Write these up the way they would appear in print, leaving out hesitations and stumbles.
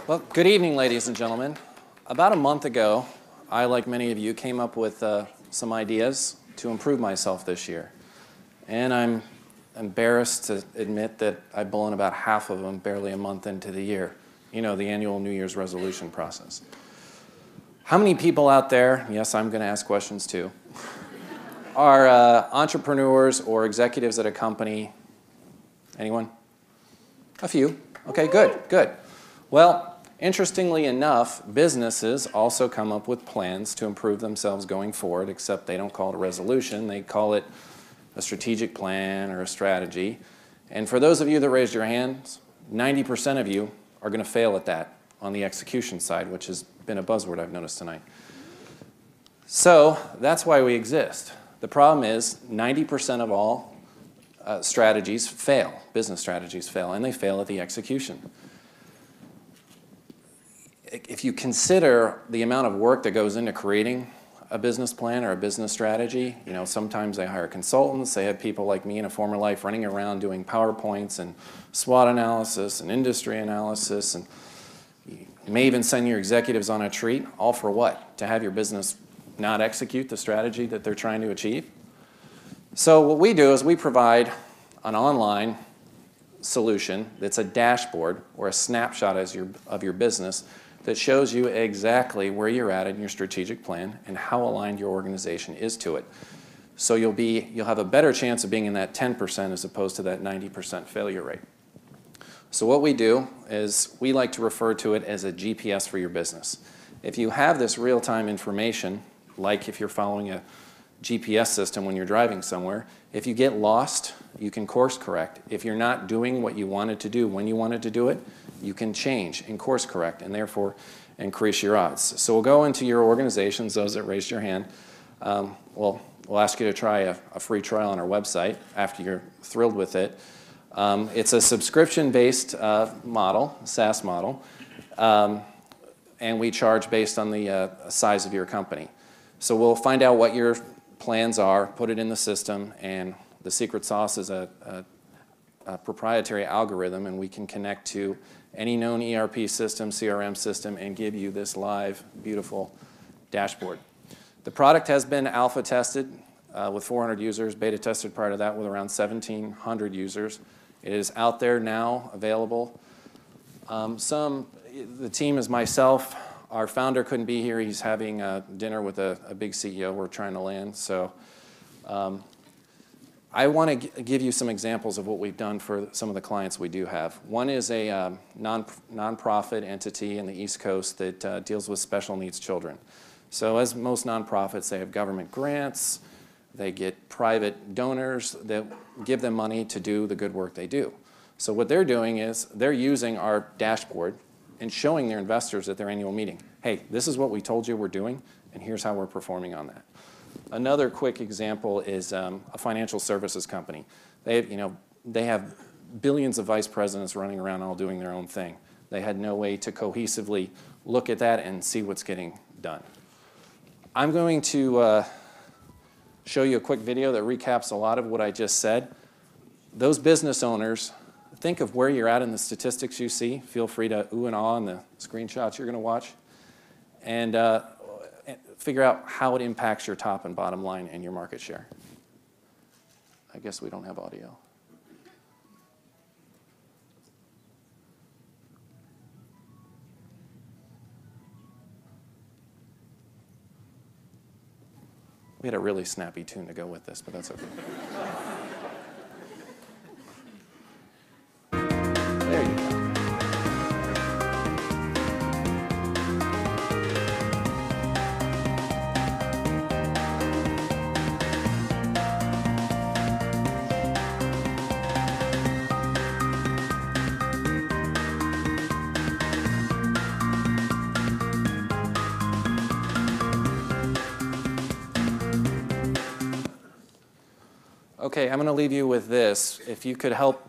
Well, good evening, ladies and gentlemen. About a month ago, I, like many of you, came up with some ideas to improve myself this year. And I'm embarrassed to admit that I've blown about half of them barely a month into the year. You know, the annual New Year's resolution process. How many people out there, yes, I'm going to ask questions too, are entrepreneurs or executives at a company? Anyone? A few. Okay, good, good. Well, interestingly enough, businesses also come up with plans to improve themselves going forward, except they don't call it a resolution. They call it a strategic plan or a strategy. And for those of you that raised your hands, 90% of you are going to fail at that on the execution side, which has been a buzzword I've noticed tonight. So that's why we exist. The problem is 90% of all strategies fail, business strategies fail, and they fail at the execution. If you consider the amount of work that goes into creating a business plan or a business strategy, you know, sometimes they hire consultants. They have people like me in a former life running around doing PowerPoints and SWOT analysis and industry analysis, and you may even send your executives on a retreat, all for what? To have your business not execute the strategy that they're trying to achieve? So what we do is we provide an online solution that's a dashboard or a snapshot of your business that shows you exactly where you're at in your strategic plan and how aligned your organization is to it. So you'll have a better chance of being in that 10% as opposed to that 90% failure rate. So what we do is we like to refer to it as a GPS for your business. If you have this real-time information, like if you're following a GPS system when you're driving somewhere, if you get lost, you can course correct. If you're not doing what you wanted to do when you wanted to do it, you can change and course correct and therefore increase your odds. So we'll go into your organizations, those that raised your hand. We'll ask you to try a free trial on our website after you're thrilled with it. It's a subscription-based model, SaaS model, and we charge based on the size of your company. So we'll find out what your plans are, put it in the system, and the secret sauce is a proprietary algorithm, and we can connect to any known ERP system, CRM system, and give you this live, beautiful dashboard. The product has been alpha tested with 400 users, beta tested prior to that with around 1,700 users. It is out there now, available. The team is myself. Our founder couldn't be here. He's having dinner with a big CEO we're trying to land. So I want to give you some examples of what we've done for some of the clients we do have. One is a nonprofit entity in the East Coast that deals with special needs children. So as most nonprofits, they have government grants. They get private donors that give them money to do the good work they do. So what they're doing is they're using our dashboard and showing their investors at their annual meeting, hey, this is what we told you we're doing, and here's how we're performing on that. Another quick example is a financial services company. They have billions of vice presidents running around all doing their own thing. They had no way to cohesively look at that and see what's getting done. I'm going to show you a quick video that recaps a lot of what I just said. Those business owners, think of where you're at in the statistics you see. Feel free to ooh and ah on the screenshots you're going to watch. And figure out how it impacts your top and bottom line and your market share. I guess we don't have audio. We had a really snappy tune to go with this, but that's okay. There you go. Okay, I'm going to leave you with this. If you could help,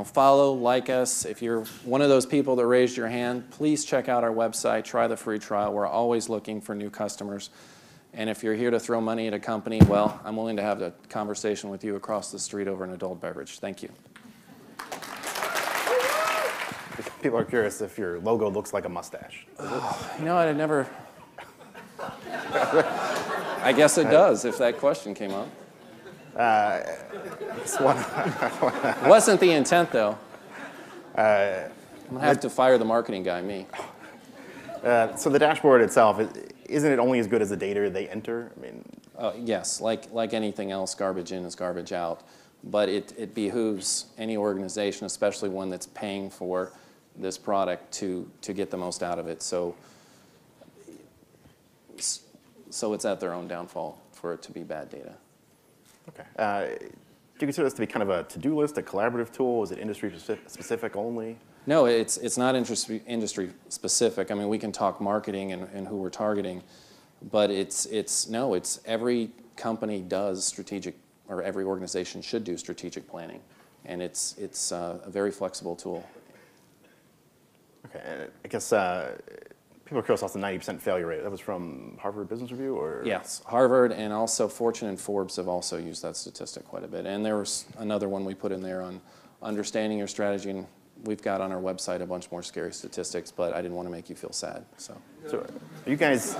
follow, like us. If you're one of those people that raised your hand, please check out our website, try the free trial. We're always looking for new customers. And if you're here to throw money at a company, well, I'm willing to have a conversation with you across the street over an adult beverage. Thank you. People are curious if your logo looks like a mustache. You know, I never. I guess it does if that question came up. Wasn't the intent, though. I'm going to have to fire the marketing guy, me. So the dashboard itself, isn't it only as good as the data they enter? I mean, Yes, like anything else, garbage in is garbage out. But it behooves any organization, especially one that's paying for this product, to get the most out of it. So it's at their own downfall for it to be bad data. okay. Do you consider this to be kind of a to-do list, a collaborative tool? Is it industry specific only? No, it's not industry specific. I mean, we can talk marketing and who we're targeting, but it's every company does strategic, or every organization should do strategic planning, and it's a very flexible tool. Okay, and I guess people are curious about the 90% failure rate. That was from Harvard Business Review, or? Yes, Harvard and also Fortune and Forbes have also used that statistic quite a bit. And there was another one we put in there on understanding your strategy, and we've got on our website a bunch more scary statistics, but I didn't want to make you feel sad. So you guys,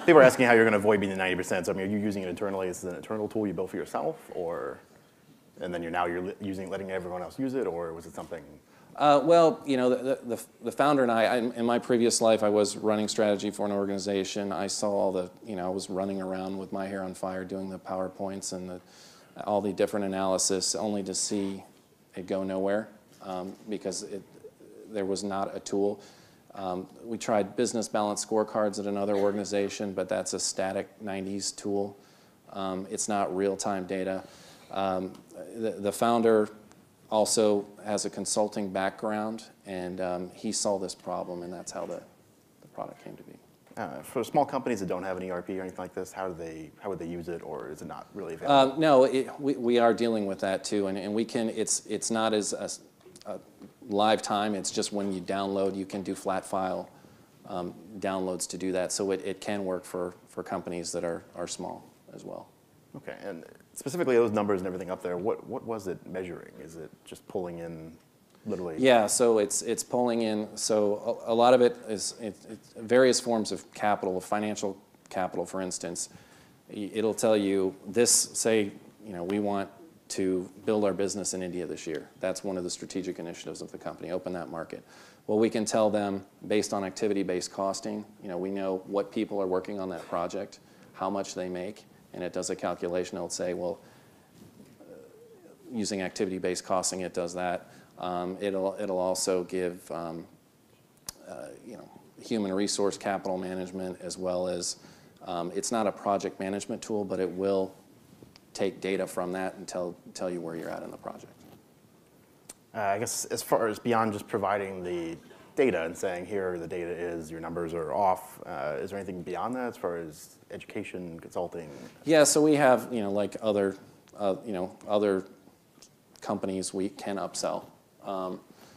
people are asking how you're going to avoid being the 90%. So I mean, are you using it internally? Is it an internal tool you built for yourself, or, and then you're letting everyone else use it, or was it something? Well, you know, the founder and I, in my previous life, I was running strategy for an organization. I saw all the, you know, I was running around with my hair on fire doing the PowerPoints and all the different analysis, only to see it go nowhere because there was not a tool. We tried business balance scorecards at another organization, but that's a static 90s tool. It's not real-time data. The founder also has a consulting background, and he saw this problem, and that's how the product came to be. For small companies that don't have an ERP or anything like this, how would they use it, or is it not really available? No, we are dealing with that too, and we can. It's not as a live time. It's just when you download, you can do flat file downloads to do that. So it can work for companies that are small as well. Okay, and specifically those numbers and everything up there, what was it measuring? Is it just pulling in literally? Yeah, so it's pulling in, so a lot of it is various forms of capital, of financial capital, for instance. It'll tell you this, say, you know, we want to build our business in India this year. That's one of the strategic initiatives of the company, open that market. Well, we can tell them based on activity-based costing, you know, we know what people are working on that project, how much they make, and it does a calculation. It'll say, well, using activity-based costing, it does that. It'll also give you know, human resource capital management, as well as it's not a project management tool, but it will take data from that and tell you where you're at in the project. I guess as far as beyond just providing the data and saying here the data is, your numbers are off, is there anything beyond that as far as education, consulting? Yeah, so we have, you know, like other companies we can upsell.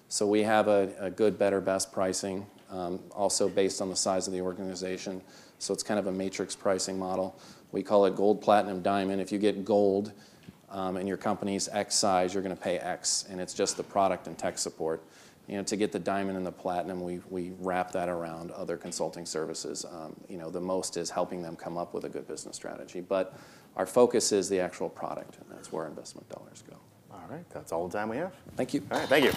So we have a good, better, best pricing, also based on the size of the organization. So it's kind of a matrix pricing model. We call it gold, platinum, diamond. If you get gold and your company's X size, you're going to pay X, and it's just the product and tech support. You know, to get the diamond and the platinum, we wrap that around other consulting services. You know, the most is helping them come up with a good business strategy. But our focus is the actual product, and that's where investment dollars go. All right, that's all the time we have. Thank you. All right, thank you.